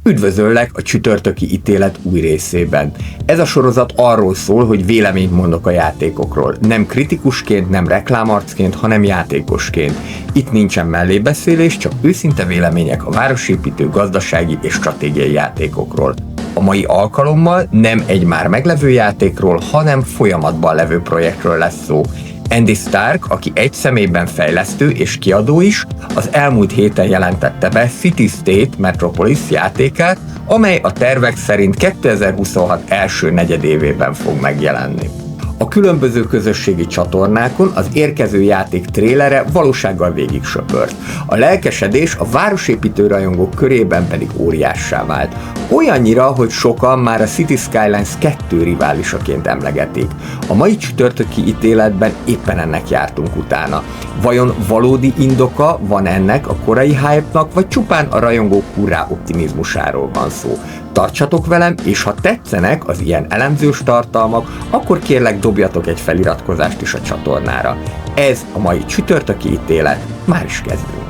Üdvözöllek a Csütörtöki ítélet új részében. Ez a sorozat arról szól, hogy véleményt mondok a játékokról. Nem kritikusként, nem reklámarcként, hanem játékosként. Itt nincsen mellébeszélés, csak őszinte vélemények a városépítő, gazdasági és stratégiai játékokról. A mai alkalommal nem egy már meglevő játékról, hanem folyamatban levő projektről lesz szó. Andy Stark, aki egy személyben fejlesztő és kiadó is, az elmúlt héten jelentette be City State Metropolis játékát, amely a tervek szerint 2026 első negyedévében fog megjelenni. A különböző közösségi csatornákon az érkező játék trélere valósággal végig söpört. A lelkesedés a városépítő rajongók körében pedig óriássá vált. Olyannyira, hogy sokan már a City Skylines 2 riválisaként emlegetik. A mai csütörtöki ítéletben éppen ennek jártunk utána. Vajon valódi indoka van ennek a korai hype-nak, vagy csupán a rajongók hurrá optimizmusáról van szó? Tartsatok velem, és ha tetszenek az ilyen elemzős tartalmak, akkor kérlek dobjatok egy feliratkozást is a csatornára. Ez a mai csütörtöki ítélet, már is kezdünk.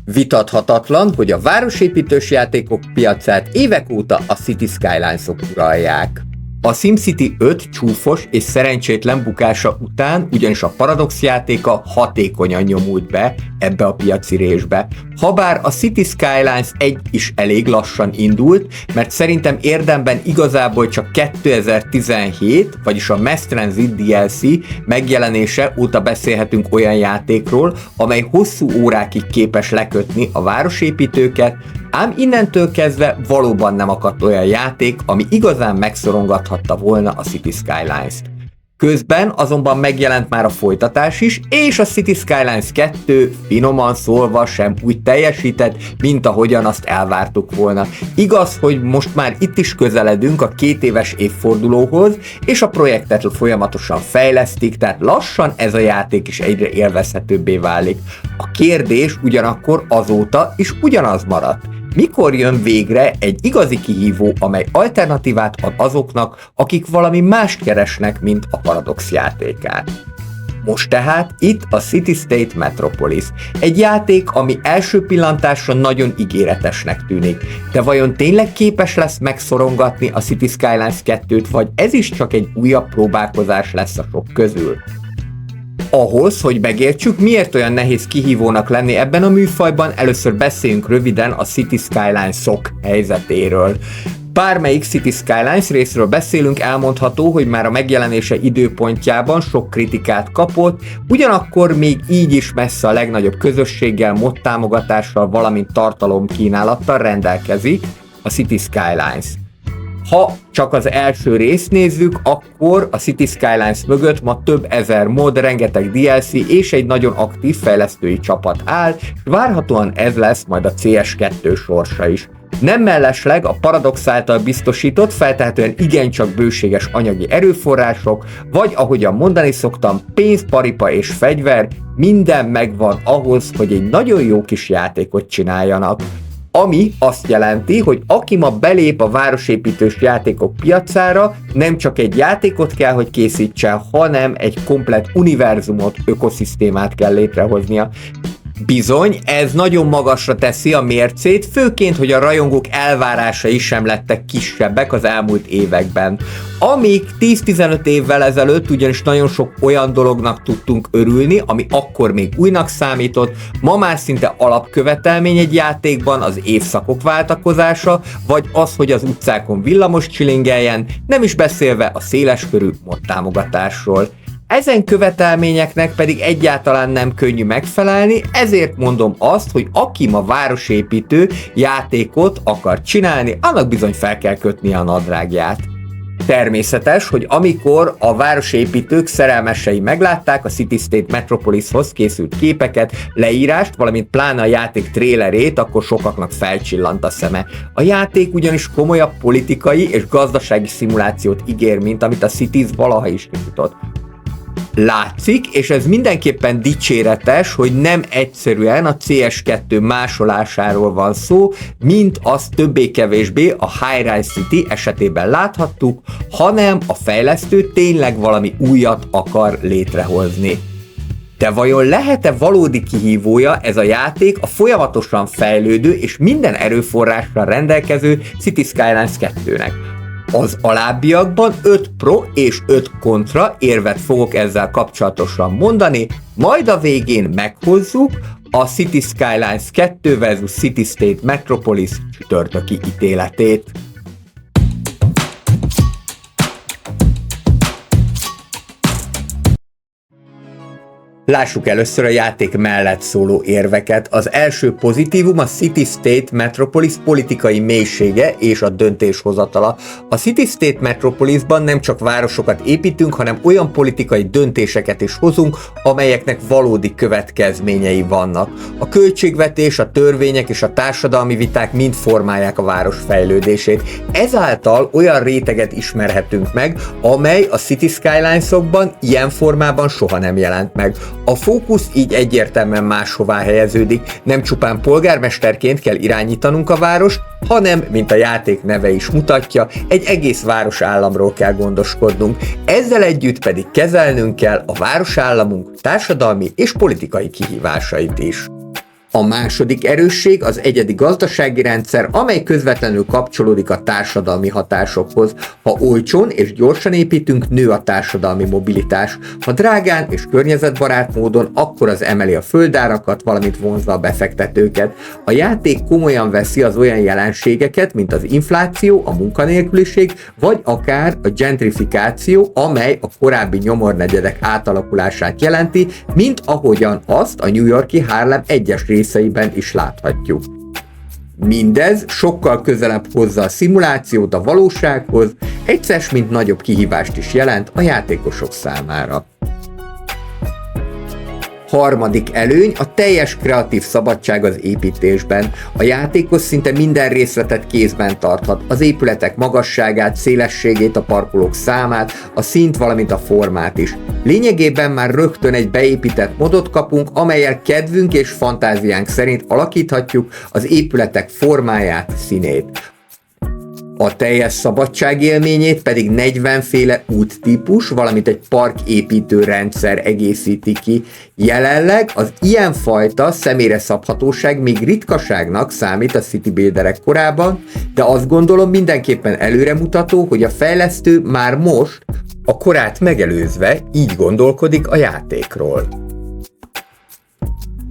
Vitathatatlan, hogy a városépítős játékok piacát évek óta a City Skylines-ok uralják. A SimCity 5 csúfos és szerencsétlen bukása után ugyanis a Paradox játéka hatékonyan nyomult be ebbe a piaci résbe. Habár a City Skylines 1 is elég lassan indult, mert szerintem érdemben igazából csak 2017, vagyis a Mass Transit DLC megjelenése óta beszélhetünk olyan játékról, amely hosszú órákig képes lekötni a városépítőket, ám innentől kezdve valóban nem akadt olyan játék, ami igazán megszorongathatta volna a City Skylines-t. Közben azonban megjelent már a folytatás is, és a City Skylines 2 finoman szólva sem úgy teljesített, mint ahogyan azt elvártuk volna. Igaz, hogy most már itt is közeledünk a 2 éves évfordulóhoz, és a projektet folyamatosan fejlesztik, tehát lassan ez a játék is egyre élvezhetőbbé válik. A kérdés ugyanakkor azóta is ugyanaz maradt. Mikor jön végre egy igazi kihívó, amely alternatívát ad azoknak, akik valami mást keresnek, mint a Paradox játékát? Most tehát itt a City State Metropolis. Egy játék, ami első pillantásra nagyon ígéretesnek tűnik. De vajon tényleg képes lesz megszorongatni a City Skylines 2-t, vagy ez is csak egy újabb próbálkozás lesz a sok közül? Ahhoz, hogy megértsük, miért olyan nehéz kihívónak lenni ebben a műfajban, először beszéljünk röviden a City Skylines-ok helyzetéről. Bármelyik City Skylines részről beszélünk, elmondható, hogy már a megjelenése időpontjában sok kritikát kapott, ugyanakkor még így is messze a legnagyobb közösséggel, mod támogatással, valamint tartalomkínálattal rendelkezik a City Skylines. Ha csak az első részt nézzük, akkor a City Skylines mögött ma több ezer mod, rengeteg DLC és egy nagyon aktív fejlesztői csapat áll, és várhatóan ez lesz majd a CS2 sorsa is. Nem mellesleg a Paradox által biztosított, feltehetően igencsak bőséges anyagi erőforrások, vagy ahogyan mondani szoktam, pénz, paripa és fegyver, minden megvan ahhoz, hogy egy nagyon jó kis játékot csináljanak. Ami azt jelenti, hogy aki ma belép a városépítős játékok piacára, nem csak egy játékot kell, hogy készítsen, hanem egy komplett univerzumot, ökoszisztémát kell létrehoznia. Bizony, ez nagyon magasra teszi a mércét, főként, hogy a rajongók elvárásai sem lettek kisebbek az elmúlt években. Amíg 10-15 évvel ezelőtt ugyanis nagyon sok olyan dolognak tudtunk örülni, ami akkor még újnak számított, ma már szinte alapkövetelmény egy játékban az évszakok váltakozása, vagy az, hogy az utcákon villamos csilingeljen, nem is beszélve a széleskörű mod támogatásról. Ezen követelményeknek pedig egyáltalán nem könnyű megfelelni, ezért mondom azt, hogy aki ma városépítő játékot akar csinálni, annak bizony fel kell kötni a nadrágját. Természetes, hogy amikor a városépítők szerelmesei meglátták a City State Metropolishoz készült képeket, leírást, valamint pláne a játék trélerét, akkor sokaknak felcsillant a szeme. A játék ugyanis komolyabb politikai és gazdasági szimulációt ígér, mint amit a Cities valaha is kifutott. Látszik, és ez mindenképpen dicséretes, hogy nem egyszerűen a CS2 másolásáról van szó, mint azt többé-kevésbé a High Rise City esetében láthattuk, hanem a fejlesztő tényleg valami újat akar létrehozni. De vajon lehet-e valódi kihívója ez a játék a folyamatosan fejlődő és minden erőforrással rendelkező Cities Skylines 2-nek? Az alábbiakban 5 pro és 5 kontra érvet fogok ezzel kapcsolatosan mondani, majd a végén meghozzuk a Cities Skylines 2 vs City State Metropolis csütörtöki ítéletét. Lássuk először a játék mellett szóló érveket. Az első pozitívum a City State Metropolis politikai mélysége és a döntéshozatala. A City State Metropolisban nem csak városokat építünk, hanem olyan politikai döntéseket is hozunk, amelyeknek valódi következményei vannak. A költségvetés, a törvények és a társadalmi viták mind formálják a város fejlődését. Ezáltal olyan réteget ismerhetünk meg, amely a City Skylines-okban ilyen formában soha nem jelent meg. A fókusz így egyértelműen máshová helyeződik, nem csupán polgármesterként kell irányítanunk a várost, hanem, mint a játék neve is mutatja, egy egész városállamról kell gondoskodnunk, ezzel együtt pedig kezelnünk kell a városállamunk társadalmi és politikai kihívásait is. A második erősség az egyedi gazdasági rendszer, amely közvetlenül kapcsolódik a társadalmi hatásokhoz. Ha olcsón és gyorsan építünk, nő a társadalmi mobilitás. Ha drágán és környezetbarát módon, akkor az emeli a földárakat, valamint vonzza a befektetőket. A játék komolyan veszi az olyan jelenségeket, mint az infláció, a munkanélküliség, vagy akár a gentrifikáció, amely a korábbi nyomornegyedek átalakulását jelenti, mint ahogyan azt a New York-i Harlem egyes részeiben is láthatjuk. Mindez sokkal közelebb hozza a szimulációt a valósághoz, egyszer mint nagyobb kihívást is jelent a játékosok számára. Harmadik előny a teljes kreatív szabadság az építésben. A játékos szinte minden részletet kézben tarthat, az épületek magasságát, szélességét, a parkolók számát, a színt, valamint a formát is. Lényegében már rögtön egy beépített modot kapunk, amellyel kedvünk és fantáziánk szerint alakíthatjuk az épületek formáját, színét. A teljes szabadság élményét pedig 40 féle úttípus, valamint egy parképítő rendszer egészíti ki. Jelenleg az ilyenfajta személyre szabhatóság még ritkaságnak számít a City Builderek korában, de azt gondolom mindenképpen előremutató, hogy a fejlesztő már most, a korát megelőzve így gondolkodik a játékról.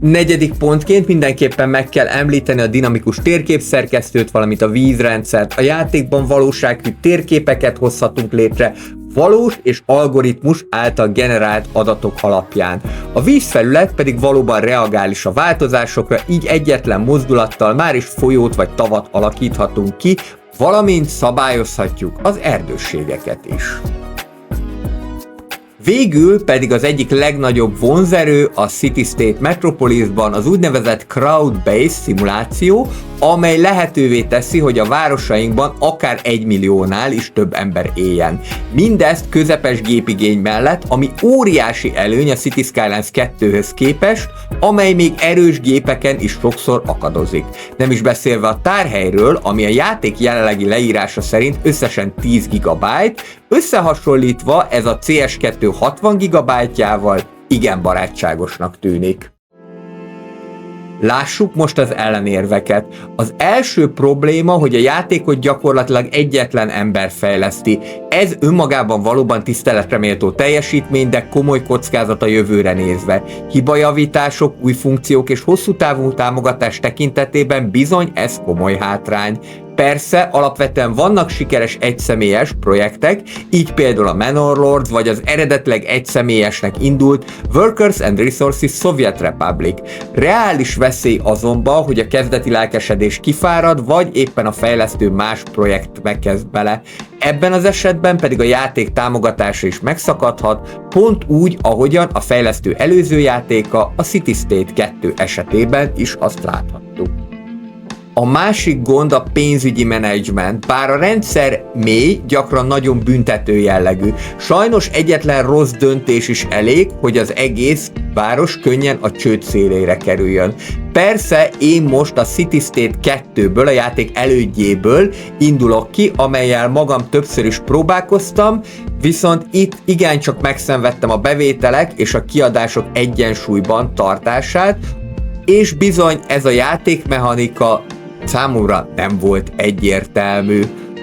Negyedik pontként mindenképpen meg kell említeni a dinamikus térképszerkesztőt, valamint a vízrendszert. A játékban valósághű térképeket hozhatunk létre, valós és algoritmus által generált adatok alapján. A vízfelület pedig valóban reagál is a változásokra, így egyetlen mozdulattal már is folyót vagy tavat alakíthatunk ki, valamint szabályozhatjuk az erdősségeket is. Végül pedig az egyik legnagyobb vonzerő a City State Metropolisban az úgynevezett crowd-based szimuláció, amely lehetővé teszi, hogy a városainkban akár 1 milliónál is több ember éljen. Mindezt közepes gépigény mellett, ami óriási előny a City Skylines 2-höz képest, amely még erős gépeken is sokszor akadozik. Nem is beszélve a tárhelyről, ami a játék jelenlegi leírása szerint összesen 10 GB, összehasonlítva ez a CS2 60 GB-jával igen barátságosnak tűnik. Lássuk most az ellenérveket. Az első probléma, hogy a játékot gyakorlatilag egyetlen ember fejleszti. Ez önmagában valóban tiszteletre méltó teljesítmény, de komoly kockázat a jövőre nézve. Hibajavítások, új funkciók és hosszú távú támogatás tekintetében bizony ez komoly hátrány. Persze, alapvetően vannak sikeres egyszemélyes projektek, így például a Manor Lords vagy az eredetileg egyszemélyesnek indult Workers and Resources Soviet Republic. Reális veszély azonban, hogy a kezdeti lelkesedés kifárad, vagy éppen a fejlesztő más projektbe kezd bele. Ebben az esetben pedig a játék támogatása is megszakadhat, pont úgy, ahogyan a fejlesztő előző játéka, a City State 2 esetében is azt láthattuk. A másik gond a pénzügyi menedzsment, bár a rendszer mély, gyakran nagyon büntető jellegű. Sajnos egyetlen rossz döntés is elég, hogy az egész város könnyen a csőd szélére kerüljön. Persze én most a City State 2-ből, a játék elődjéből indulok ki, amellyel magam többször is próbálkoztam, viszont itt igencsak megszenvedtem a bevételek és a kiadások egyensúlyban tartását, és bizony ez a játékmechanika számomra nem volt egyértelmű.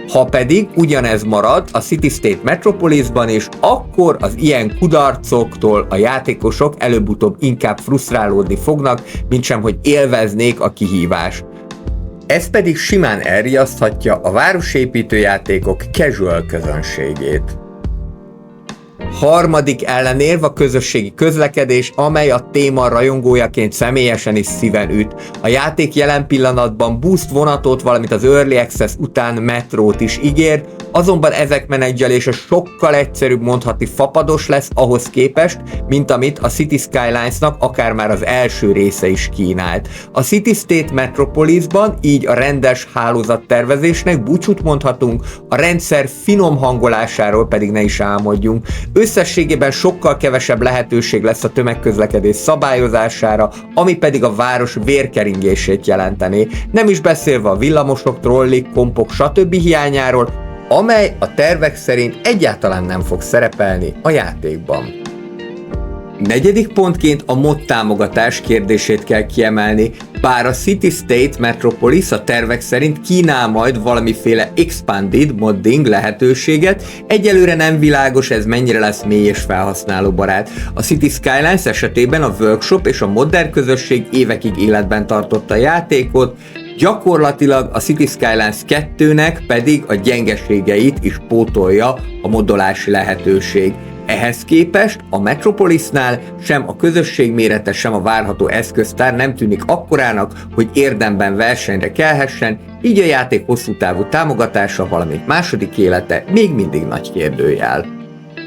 Ha pedig ugyanez marad a City State Metropolisban is, akkor az ilyen kudarcoktól a játékosok előbb-utóbb inkább frusztrálódni fognak, mintsem hogy élveznék a kihívást. Ez pedig simán elriaszthatja a városépítő játékok casual közönségét. Harmadik ellenérv a közösségi közlekedés, amely a téma rajongójaként személyesen is szíven üt. A játék jelen pillanatban boost vonatot, valamint az Early Access után metrót is ígér, azonban ezek menedzselése sokkal egyszerűbb, mondhatni fapados lesz ahhoz képest, mint amit a City Skylines-nak akár már az első része is kínált. A City State Metropolisban így a rendes hálózattervezésnek búcsút mondhatunk, a rendszer finom hangolásáról pedig ne is álmodjunk. Összességében sokkal kevesebb lehetőség lesz a tömegközlekedés szabályozására, ami pedig a város vérkeringését jelentené, nem is beszélve a villamosok, trollik, kompok, stb. Hiányáról, amely a tervek szerint egyáltalán nem fog szerepelni a játékban. Negyedik pontként a mod támogatás kérdését kell kiemelni, bár a City State Metropolis a tervek szerint kínál majd valamiféle expanded modding lehetőséget, egyelőre nem világos ez mennyire lesz mély és felhasználóbarát. A City Skylines esetében a workshop és a modder közösség évekig életben tartotta a játékot, gyakorlatilag a City Skylines 2-nek pedig a gyengeségeit is pótolja a moddolási lehetőség. Ehhez képest a Metropolisnál sem a közösség mérete, sem a várható eszköztár nem tűnik akkorának, hogy érdemben versenyre kelhessen, így a játék hosszú távú támogatása, valamint második élete még mindig nagy kérdőjel.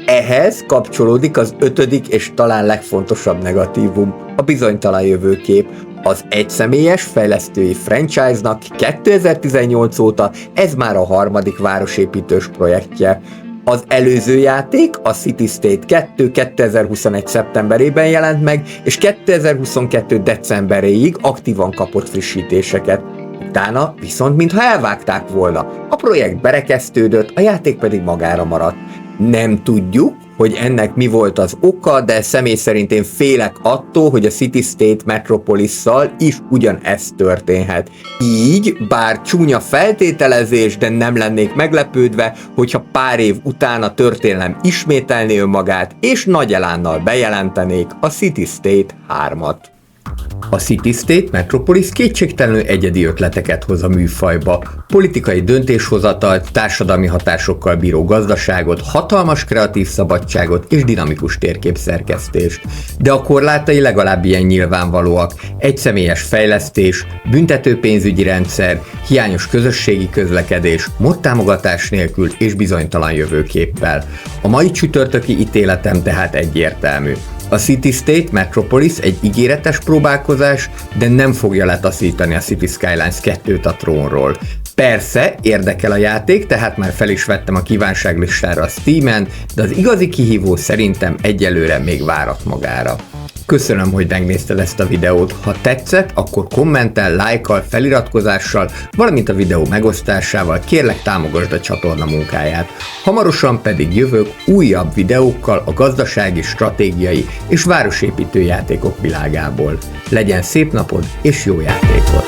Ehhez kapcsolódik az ötödik és talán legfontosabb negatívum, a bizonytalan jövőkép. Az egyszemélyes fejlesztői franchise-nak 2018 óta ez már a harmadik városépítős projektje. Az előző játék, a City State 2 2021. szeptemberében jelent meg, és 2022. decemberéig aktívan kapott frissítéseket. Utána viszont mintha elvágták volna, a projekt berekeztődött, a játék pedig magára maradt. Nem tudjuk, hogy ennek mi volt az oka, de személy szerint én félek attól, hogy a City State Metropolisszal is ugyanez történhet. Így, bár csúnya feltételezés, de nem lennék meglepődve, hogyha pár év után a történelem ismételné önmagát, és nagy elánnal bejelentenék a City State 3-at. A City State Metropolis kétségtelenül egyedi ötleteket hoz a műfajba, politikai döntéshozatalt, társadalmi hatásokkal bíró gazdaságot, hatalmas kreatív szabadságot és dinamikus térképszerkesztést. De a korlátai legalább ilyen nyilvánvalóak: egyszemélyes fejlesztés, büntető pénzügyi rendszer, hiányos közösségi közlekedés, mod támogatás nélkül és bizonytalan jövőképpel. A mai csütörtöki ítéletem tehát egyértelmű. A City State Metropolis egy ígéretes próbálkozás, de nem fogja letaszítani a City Skylines 2-t a trónról. Persze, érdekel a játék, tehát már fel is vettem a kívánságlistára a Steamen, de az igazi kihívó szerintem egyelőre még várat magára. Köszönöm, hogy megnézted ezt a videót, ha tetszett, akkor kommentel, lájkkal, feliratkozással, valamint a videó megosztásával kérlek támogasd a csatorna munkáját. Hamarosan pedig jövök újabb videókkal a gazdasági, stratégiai és városépítő játékok világából. Legyen szép napod és jó játékot!